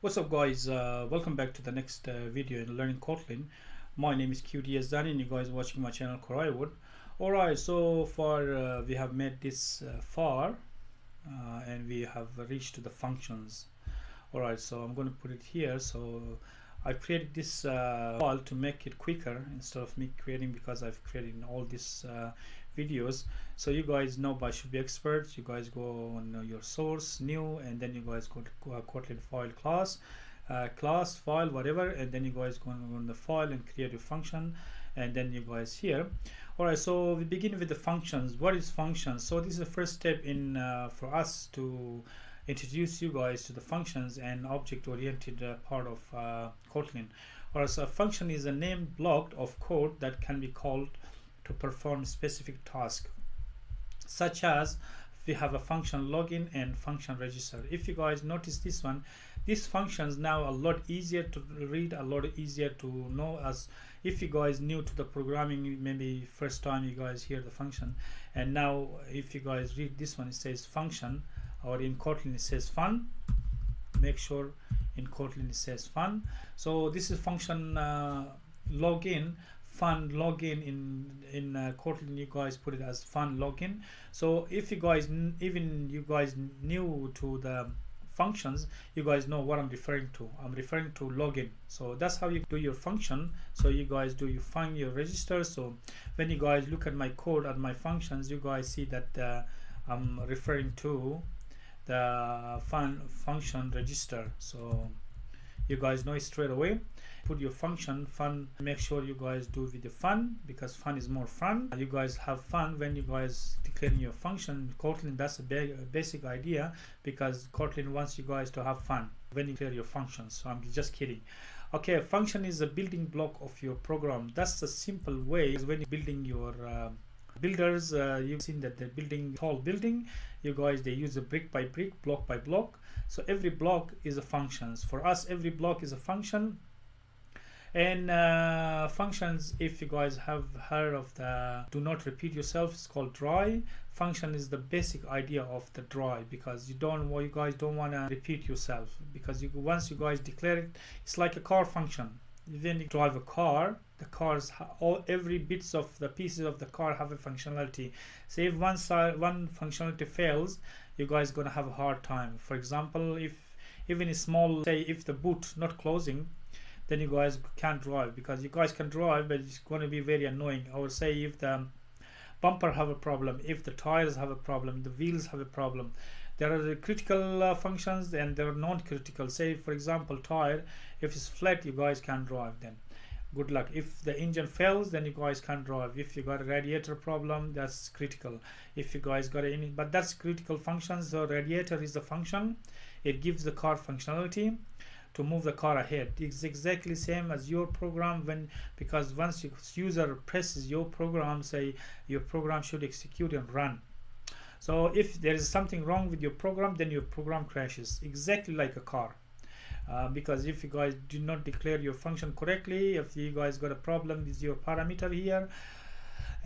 What's up guys, welcome back to the next video in learning Kotlin. My name is QDS Danny and you guys watching my channel Kotlin. Alright, so far we have made this far and we have reached to the functions. Alright, so I'm going to put it here. So I created this file to make it quicker instead of me creating, because I've created all these videos. So you guys know by should be experts. You guys go on your source new, and then you guys go to Kotlin file class file whatever, and then you guys go on the file and create a function, and then you guys here. All right, so we begin with the functions. What is functions? So this is the first step in for us to introduce you guys to the functions and object-oriented part of Kotlin. Or so a function is a named block of code that can be called to perform specific task, such as we have a function login and function register. If you guys notice this one, these functions now a lot easier to read, a lot easier to know. As if you guys new to the programming, maybe first time you guys hear the function, and now if you guys read this one, it says function, or in Kotlin it says fun. Make sure in Kotlin it says fun. So this is function login, fun login. In Kotlin you guys put it as fun login. So if you guys even you guys new to the functions, you guys know what I'm referring to. I'm referring to login. So that's how you do your function. So you guys do, you find your register. So when you guys look at my code and my functions, you guys see that I'm referring to the function register. So you guys know it straight away. Put your function fun, make sure you guys do with the fun, because fun is more fun. You guys have fun when you guys declaring your function. Kotlin, that's a basic idea, because Kotlin wants you guys to have fun when you declare your functions. So I'm just kidding. Okay, a function is a building block of your program. That's a simple way when you're building your builders. You've seen that they're building tall building. You guys, they use a brick by brick, block by block. So every block is a functions. For us, every block is a function. And functions, if you guys have heard of the do not repeat yourself, it's called dry. Function is the basic idea of the dry, because you guys don't want to repeat yourself, because once you guys declare it, it's like a car function. When you drive a car, the cars, every bits of the pieces of the car have a functionality. So if one functionality fails, you guys gonna have a hard time. For example, if even a small, say if the boot not closing, then you guys can't drive, because you guys can drive, but it's going to be very annoying. Or say if the bumper have a problem, if the tires have a problem, the wheels have a problem. There are the critical functions and there are non-critical. Say for example tire, if it's flat, you guys can't drive, then good luck. If the engine fails, then you guys can't drive. If you got a radiator problem, that's critical. If you guys got any, but that's critical functions. The radiator is the function, it gives the car functionality to move the car ahead. It's exactly same as your program, because once your user presses your program, say your program should execute and run. So if there is something wrong with your program, then your program crashes, exactly like a car. Because if you guys do not declare your function correctly, if you guys got a problem with your parameter here,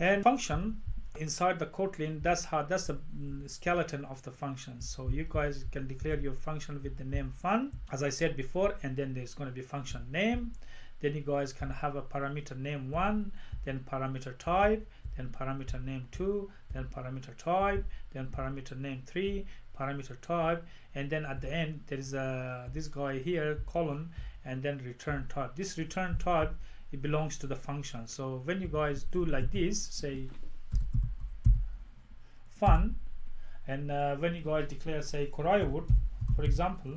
and function inside the Kotlin, that's the skeleton of the function. So you guys can declare your function with the name fun, as I said before, and then there's going to be function name. Then you guys can have a parameter name 1, then parameter type, then parameter name 2, then parameter type, then parameter name 3, parameter type, and then at the end there is this guy here, colon, and then return type. This return type, it belongs to the function. So when you guys do like this, say fun, and when you guys declare, say Kotlin, for example,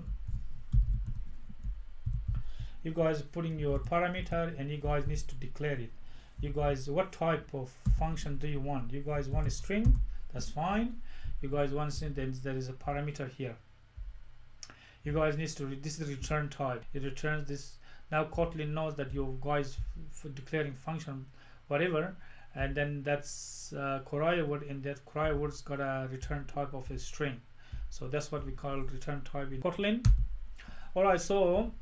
you guys putting your parameter and you guys need to declare it. You guys, what type of function do you want? You guys want a string, that's fine. You guys want to, then there is a parameter here. You guys need to, this is the return type, it returns this. Now Kotlin knows that you guys for declaring function whatever, and then that's Kotlin word, and that Kotlin word's got a return type of a string. So that's what we call return type in Kotlin. Alright, so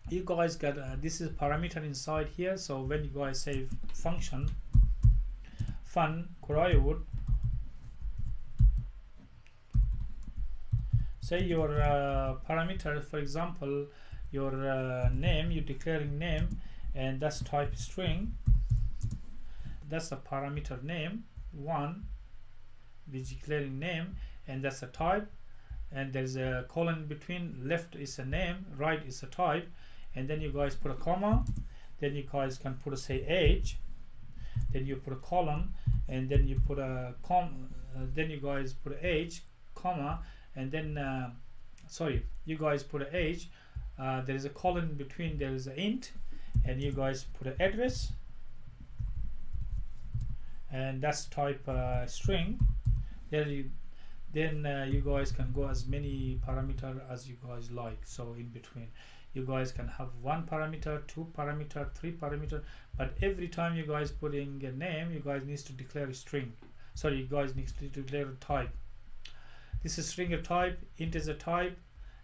you guys got this is parameter inside here. So when you guys say function fun Kotlin word, say your parameter, for example, your name, you're declaring name, and that's type string. That's the parameter name one, which declaring name, and that's a type, and there's a colon between. Left is a name, right is a type, and then you guys put a comma. Then you guys can put a say age, then you put a colon, and then you put a then you guys put a age, comma, and then sorry, you guys put a age, there is a colon between, there is an int, and you guys put an address, and that's type string. Then you guys can go as many parameter as you guys like. So in between you guys can have 1 parameter, 2 parameter, 3 parameter, but every time you guys putting a name, you guys needs to declare a string. Sorry, you guys need to declare a type. This is string a type, int is a type,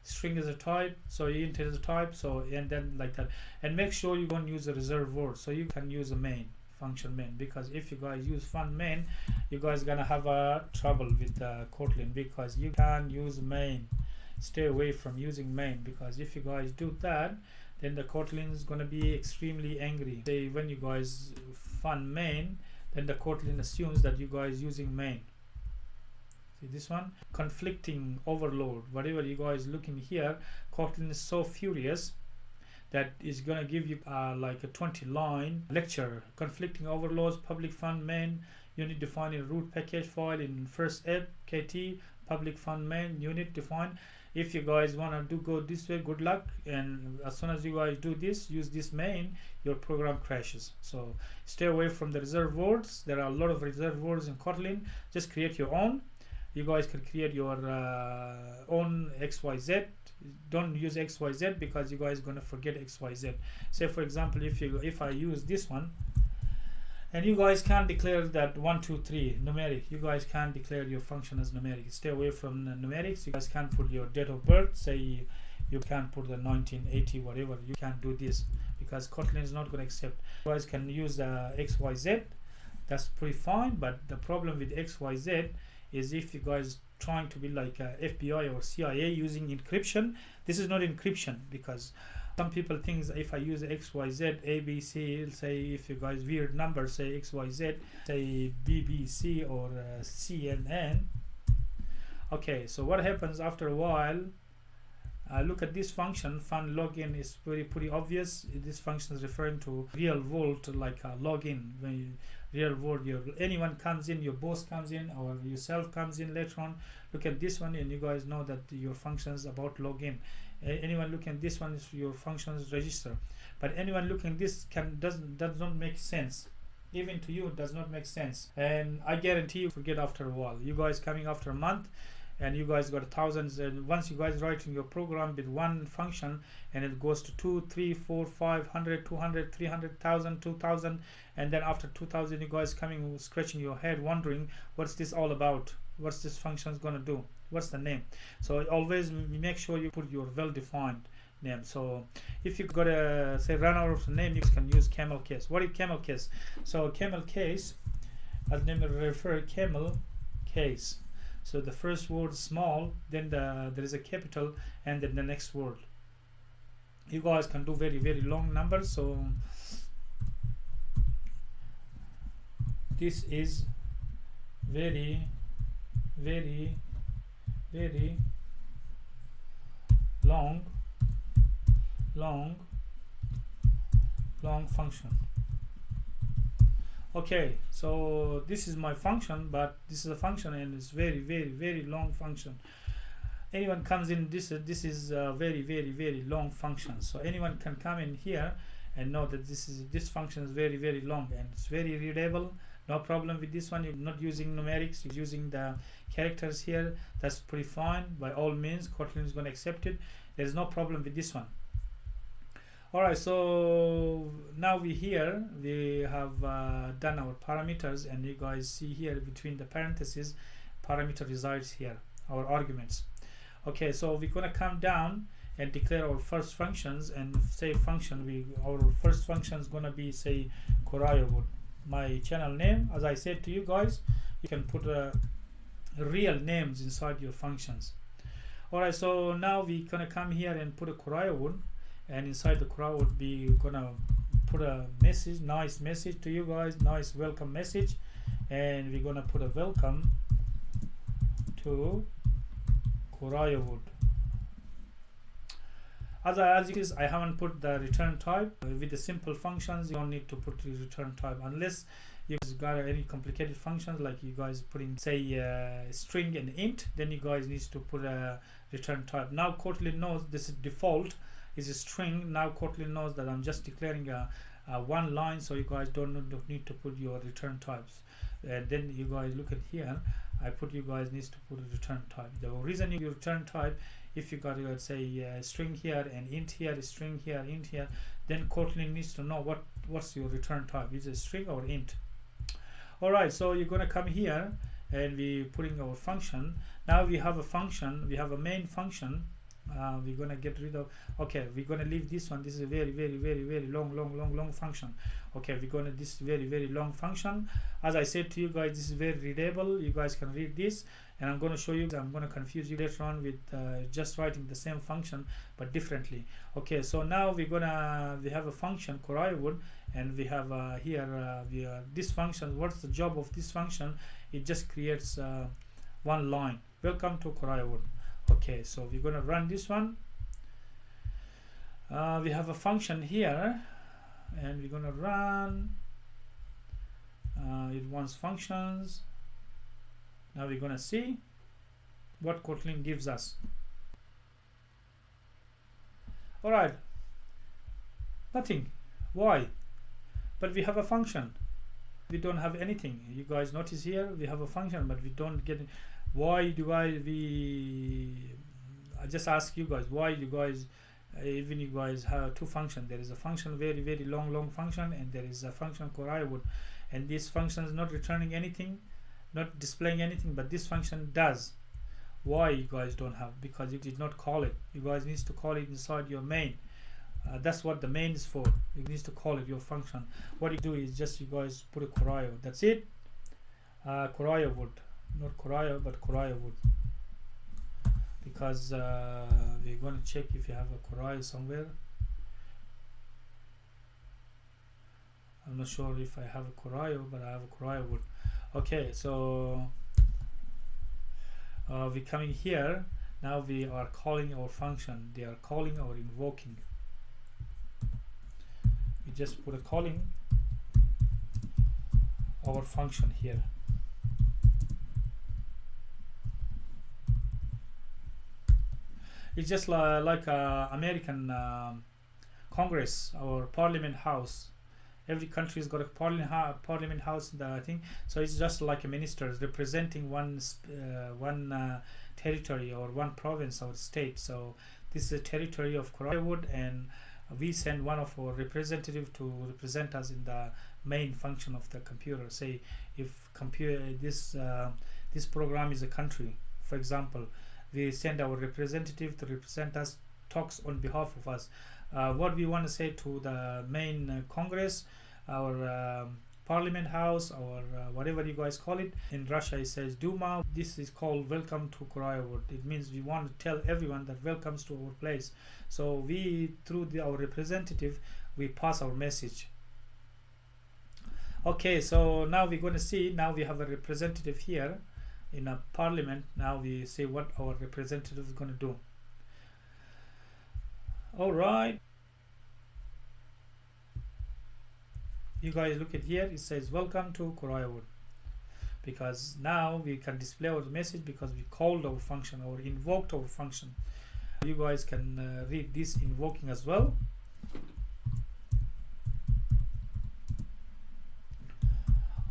string is a type, so int is a type, so, and then like that. And make sure you don't use a reserved word, so you can use a main function main, because if you guys use fun main, you guys gonna have a trouble with Kotlin, because you can use main. Stay away from using main, because if you guys do that, then the Kotlin is gonna be extremely angry. Say when you guys fun main, then the Kotlin assumes that you guys using main. See this one, conflicting overload. Whatever you guys looking here, Kotlin is so furious that is gonna give you like a 20-line lecture. Conflicting overloads, public fun main, unit defined in root package file in first app kt, public fun main, unit defined. If you guys wanna go this way, good luck, and as soon as you guys do this, use this main, your program crashes. So stay away from the reserved words. There are a lot of reserved words in Kotlin. Just create your own. You guys can create your own XYZ. Don't use XYZ, because you guys gonna forget XYZ. Say for example, if I use this one, and you guys can declare that 1 2 3 numeric, you guys can declare your function as numeric. Stay away from the numerics. You guys can put your date of birth, say you can put the 1980 whatever. You can do this, because Kotlin is not going to accept. You guys can use XYZ, that's pretty fine, but the problem with XYZ is if you guys trying to be like FBI or CIA using encryption, this is not encryption, because some people think if I use XYZ ABC, say if you guys weird numbers, say XYZ, say BBC or CNN. Okay, so what happens after a while? Look at this function, fun login is pretty obvious. This function is referring to real world, like a login. When you, real world, anyone comes in, your boss comes in, or yourself comes in later on. Look at this one, and you guys know that your function is about login. Anyone looking at this one is your functions register. But anyone looking at this does not make sense. Even to you, it does not make sense. And I guarantee you forget after a while. You guys coming after a month, and you guys got thousands, and once you guys writing your program with one function, and it goes to 2 3 4 500 200 300,000 2,000, and then after 2,000 you guys coming scratching your head wondering what's this all about, what's this function is gonna do, what's the name. So always make sure you put your well-defined name. So if you got a say run out of the name, you can use Camel Case. What is Camel Case? So Camel Case, as name refer, Camel Case. So the first word is small, then there is a capital, and then the next word. You guys can do very long numbers. So this is very long function. Okay, so this is my function, but this is a function and it's very long function. Anyone comes in, this is a very long function. So anyone can come in here and know that this function is very long, and it's very readable. No problem with this one. You're not using numerics, you're using the characters here. That's pretty fine. By all means, Kotlin is going to accept it. There's no problem with this one. Alright, so now we have done our parameters, and you guys see here between the parentheses, parameter resides here, our arguments. Okay, so we're gonna come down and declare our first functions, and say function, our first function is gonna be say Korayawood, my channel name. As I said to you guys, you can put real names inside your functions. Alright, so now we're gonna come here and put a Korayawood, and inside the Korayawood we gonna put a message, nice message to you guys, nice welcome message, and we're gonna put a welcome to Korayawood. As you can see, I haven't put the return type. With the simple functions, you don't need to put the return type unless you guys got any complicated functions like you guys putting say string and int, then you guys need to put a return type. Now Kotlin knows this is default is a string. Now Kotlin knows that I'm just declaring a one line, so you guys don't need to put your return types. Then you guys look at here, I put you guys needs to put a return type. The reason you return type, if you got let's say string here and int here, string here, int here, then Kotlin needs to know what's your return type. Is it string or int? Alright, so you're gonna come here and we putting our function. Now we have a function, we have a main function. We're gonna get rid of, okay, we're gonna leave this one. This is a very long function. Okay, we're gonna this very long function. As I said to you guys, this is very readable. You guys can read this, and I'm gonna show you. I'm gonna confuse you later on with just writing the same function but differently. Okay, so now we have a function Korayawood, and we have here this function. What's the job of this function? It just creates one line. Welcome to Korayawood. Okay, so we're gonna run this one. We have a function here, and we're gonna run. It wants functions. Now we're gonna see what Kotlin gives us. All right, nothing. Why? But we have a function. We don't have anything. You guys notice here we have a function, but we don't get it. Why do I just ask you guys, why you guys even you guys have two functions? There is a function very long function, and there is a function Korayawood, and this function is not returning anything, not displaying anything, but this function does. Why you guys don't have? Because you did not call it. You guys need to call it inside your main. That's what the main is for. You need to call it your function. What you do is just you guys put a Korayawood. That's it. Korayawood. Not Koraya, but Korayawood, because we're going to check if you have a Koraya somewhere. I'm not sure if I have a Koraya, but I have a Korayawood. Okay, so we're coming here. Now we are calling our function. They are calling or invoking. We just put a calling our function here. It's just like American Congress or Parliament House. Every country has got a Parliament House, I think. So it's just like a ministers representing one territory or one province or state. So this is a territory of Korayawood, and we send one of our representatives to represent us in the main function of the computer. Say if this program is a country, for example, we send our representative to represent us, talks on behalf of us. What we want to say to the main Congress, our Parliament House, or whatever you guys call it. In Russia it says Duma. This is called welcome to Korayawood. It means we want to tell everyone that welcomes to our place. So we, through our representative, we pass our message. Okay, so now we're going to see, now we have a representative here in a parliament. Now we see what our representative is going to do. All right, you guys look at here, it says welcome to Korayawood, because now we can display our message because we called our function or invoked our function. You guys can read this invoking as well.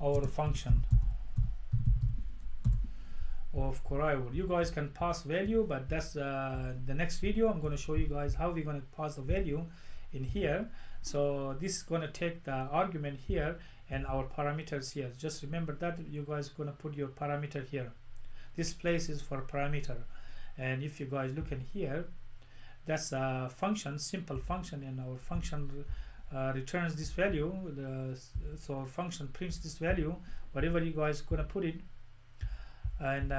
Our function of Korayawood. You guys can pass value, but that's the next video. I'm going to show you guys how we're going to pass the value in here. So this is going to take the argument here and our parameters here. Just remember that you guys are going to put your parameter here. This place is for parameter, and if you guys look in here, that's a function, simple function, and our function returns this value. So our function prints this value, whatever you guys are going to put it. And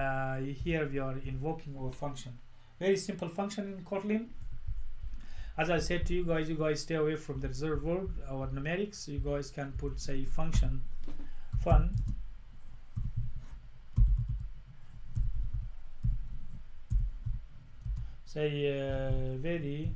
here we are invoking our function. Very simple function in Kotlin. As I said to you guys stay away from the reserved word or numerics. You guys can put, say, function fun, say very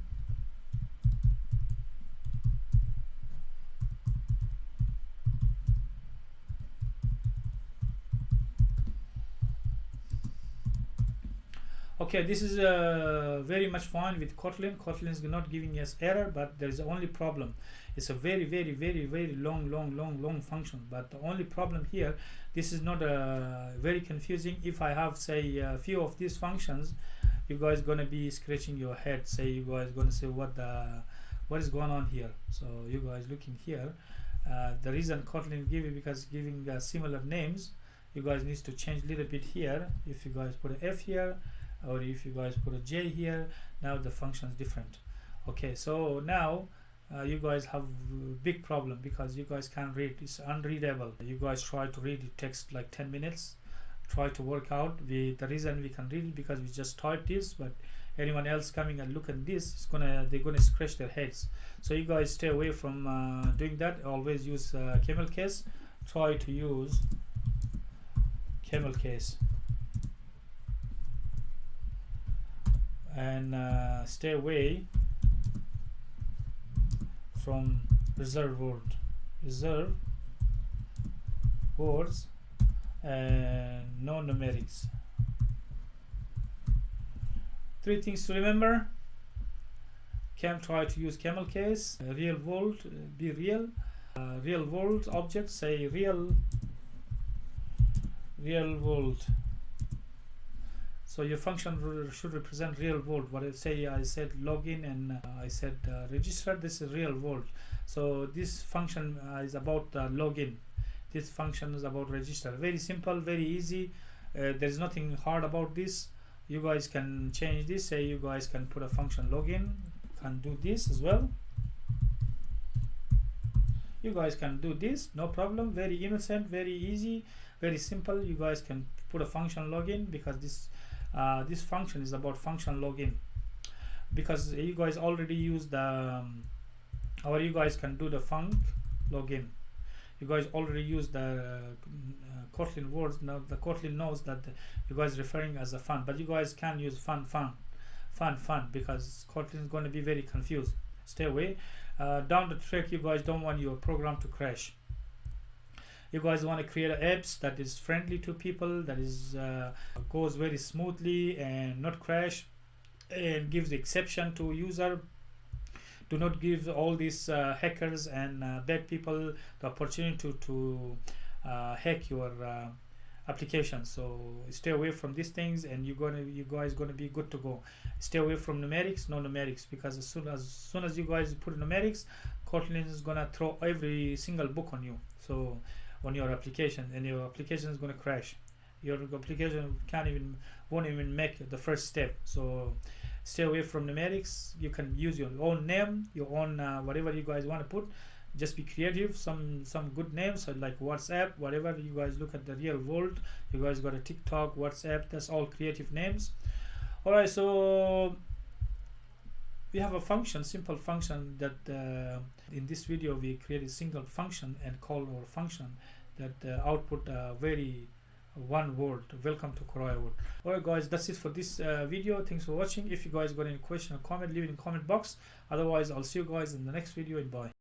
okay. This is very much fine with Kotlin. Kotlin is not giving us error, but there is the only problem. It's a very long function. But the only problem here, this is not very confusing. If I have, say, a few of these functions, you guys gonna be scratching your head. Say, you guys gonna say what is going on here. So you guys looking here, the reason Kotlin give it because giving similar names. You guys need to change a little bit here. If you guys put an F here, or if you guys put a J here, now the function is different. Okay, so now you guys have a big problem because you guys can't read. It's unreadable. You guys try to read it takes like 10 minutes. Try to work out. The reason we can read it because we just typed this, but anyone else coming and look at this, they're gonna scratch their heads. So you guys stay away from doing that. Always use Camel Case. Try to use Camel Case. And stay away from reserved words and no numerics. 3 things to remember. Try to use Camel Case. Real world, be real. Real world objects, say real world. So your function should represent real world. What I said login and I said register. This is real world. So this function is about login. This function is about register. Very simple, very easy. There's nothing hard about this. You guys can change this. Say you guys can put a function login. Can do this as well. You guys can do this, no problem. Very innocent, very easy, very simple. You guys can put a function login because this function is about function login, because you guys already use the or you guys can do the func login. You guys already use the Kotlin words. Now the Kotlin knows that you guys referring as a fun, but you guys can use fun because Kotlin is going to be very confused. Stay away. Down the track, you guys don't want your program to crash. You guys want to create apps that is friendly to people, that is goes very smoothly and not crash, and gives the exception to user. Do not give all these hackers and bad people the opportunity to hack your application. So stay away from these things, and you guys gonna be good to go. Stay away from numerics, no numerics, because as soon as you guys put numerics, Kotlin is gonna throw every single book on you. So on your application, and your application is going to crash. Your application won't even make the first step. So stay away from numerics. You can use your own name, your own whatever you guys want to put. Just be creative. Some good names, so like WhatsApp, whatever. You guys look at the real world. You guys got a TikTok, WhatsApp. That's all creative names. All right, so we have a function, simple function that in this video we create a single function and call our function that output very one word. Welcome to Kotlin. Alright guys, that's it for this video. Thanks for watching. If you guys got any question or comment, leave it in the comment box. Otherwise, I'll see you guys in the next video, and bye.